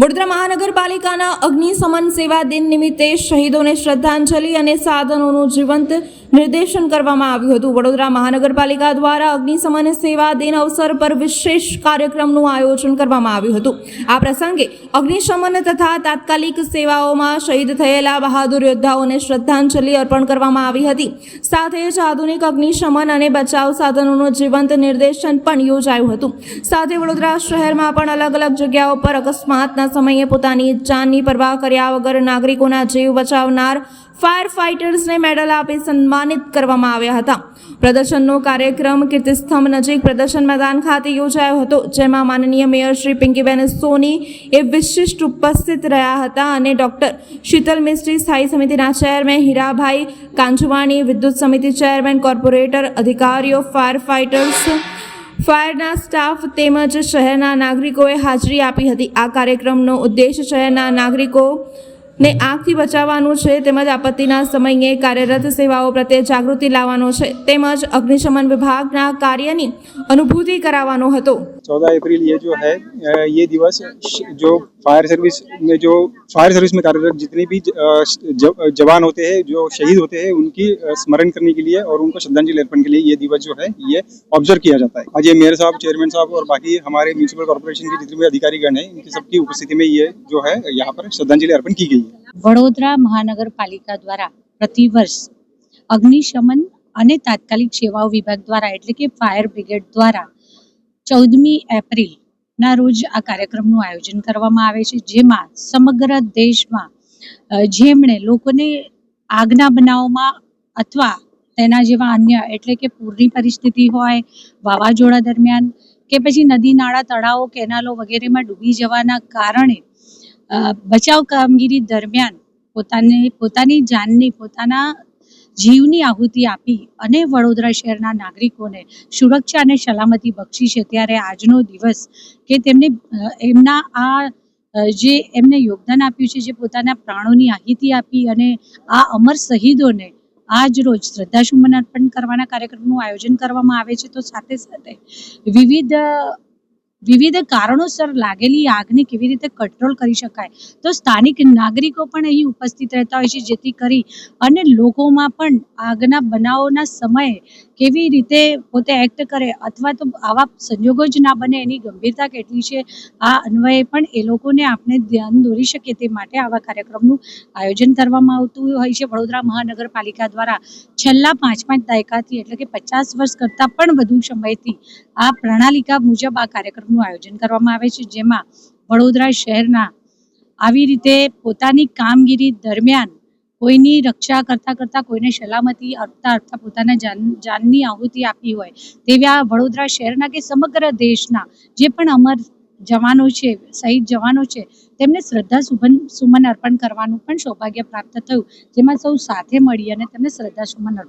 વડોદરા મહાનગરપાલિકાના અગ્નિશમન સેવા દિન નિમિત્તે શહીદોને શ્રદ્ધાંજલિ અને સાધનોનું જીવંત નિર્દેશન કરવામાં આવ્યું હતું। વડોદરા મહાનગરપાલિકા દ્વારા અગ્નિશમન સેવા દિન અવસર પર વિશેષ કાર્યક્રમનું આયોજન કરવામાં આવ્યું હતું। આ પ્રસંગે અગ્નિશમન તથા તાત્કાલિક સેવાઓમાં શહીદ થયેલા બહાદુર યોદ્ધાઓને શ્રદ્ધાંજલિ અર્પણ કરવામાં આવી હતી। સાથે જ આધુનિક અગ્નિશમન અને બચાવ સાધનોનું જીવંત નિર્દેશન પણ યોજાયું હતું। સાથે વડોદરા શહેરમાં પણ અલગ અલગ જગ્યાઓ પર અકસ્માતના સમયે પોતાની જાનની પરવા કર્યા વગર નાગરિકોના જીવ બચાવનાર ફાયર ફાઇટર્સને મેડલ આપી સન્માનિત કરવામાં આવ્યા હતા। પ્રદર્શનનો કાર્યક્રમ કીર્તિસ્તંભ નજીક પ્રદર્શન મેદાન ખાતે યોજાયો હતો, જેમાં માનનીય મેયર શ્રી પિંકીબેન સોની એ વિશિષ્ટ ઉપસ્થિત રહ્યા હતા અને ડોક્ટર શીતલ મિસ્ત્રી, સ્થાયી સમિતિના ચેરમેન હીરાભાઈ કાંજવાણી, વિદ્યુત સમિતિ ચેરમેન, કોર્પોરેટર, અધિકારીઓ, ફાયર ફાઇટર્સ, ફાયરના સ્ટાફ તેમજ શહેરના નાગરિકોએ હાજરી આપી હતી। આ કાર્યક્રમનો ઉદ્દેશ શહેરના નાગરિકોને આગથી બચાવવાનું છે, તેમજ આપત્તિના સમયે કાર્યરત સેવાઓ પ્રત્યે જાગૃતિ લાવવાનો છે, તેમજ અગ્નિશમન વિભાગના કાર્યની અનુભૂતિ કરાવવાનો હતો। 14 अप्रैल ये जो है ये दिवस जो फायर सर्विस में कार्यरत जितने भी जवान होते हैं, जो शहीद होते हैं, उनकी स्मरण करने के लिए और उनको श्रद्धांजलि अर्पण के लिए ये दिवस जो है ये ऑब्जर्व किया जाता है। आज ये मेयर साहब, चेयरमैन साहब और बाकी हमारे म्यूनिसिपल कॉर्पोरेशन के जितने भी अधिकारीगण हैं, इनकी सबकी उपस्थिति में ये जो है यहाँ पर श्रद्धांजलि अर्पण की गई है। वडोदरा महानगर पालिका द्वारा प्रतिवर्ष अग्निशमन અને તાત્કાલિક સેવાઓ વિભાગ દ્વારા એટલે કે ફાયર બ્રિગેડ દ્વારા 14મી એપ્રિલના રોજ આ કાર્યક્રમનું આયોજન કરવામાં આવે છે, જેમાં સમગ્ર દેશમાં જેમણે લોકોને આગના બનાવમાં અથવા તેના જેવા અન્ય એટલે કે પૂરની પરિસ્થિતિ હોય, વાવાઝોડા દરમિયાન કે પછી નદી, નાળા, તળાવો, કેનાલો વગેરેમાં ડૂબી જવાના કારણે બચાવ કામગીરી દરમિયાન પોતાની જાનની, પોતાના જીવની આહુતિ આપી અને વડોદરા શહેરના નાગરિકોને સુરક્ષા અને સલામતી બક્ષી છે। ત્યારે આજનો દિવસ કે તેમને એમના જે એમને યોગદાન આપ્યું છે, જે પોતાના પ્રાણોની આહુતિ આપી અને આ અમર શહીદોને આજ રોજ શ્રદ્ધાસુમન અર્પણ કરવાના કાર્યક્રમનું આયોજન કરવામાં આવે છે। તો સાથે સાથે વિવિધ કારણોસર લાગેલી આગને કેવી રીતે કંટ્રોલ કરી શકાય, તો સ્થાનિક નાગરિકો પણ અહીં ઉપસ્થિત રહેતા હોય છે, જેથી કરી અને લોકોમાં પણ આગના બનાવોના સમયે કેવી રીતે પોતે એક્ટ કરે અથવા તો આવા સંજોગો જ ના બને એની ગંભીરતા કેટલી છે, આ અન્વયે પણ એ લોકોને આપણે ધ્યાન દોરી શકીએ તે માટે આવા કાર્યક્રમનું આયોજન કરવામાં આવતું હોય છે। વડોદરા મહાનગરપાલિકા દ્વારા છેલ્લા 5 દાયકાથી એટલે કે 50 વર્ષ કરતાં પણ વધુ સમયથી આ પ્રણાલિકા મુજબ આ કાર્યક્રમનું આયોજન કરવામાં આવે છે, જેમાં વડોદરા શહેરના આવી રીતે પોતાની કામગીરી દરમિયાન કોઈની રક્ષા કરતા કોઈને સલામતી આપતા પોતાના જાનની આહુતિ આપી હોય તેવા વડોદરા શહેરના કે સમગ્ર દેશના જે પણ અમર જવાનો છે, શહીદ જવાનો છે, તેમને શ્રદ્ધાસુમન અર્પણ કરવાનું પણ સૌભાગ્ય પ્રાપ્ત થયું, જેમાં સૌ સાથે મળી અને તેમને શ્રદ્ધાસુમન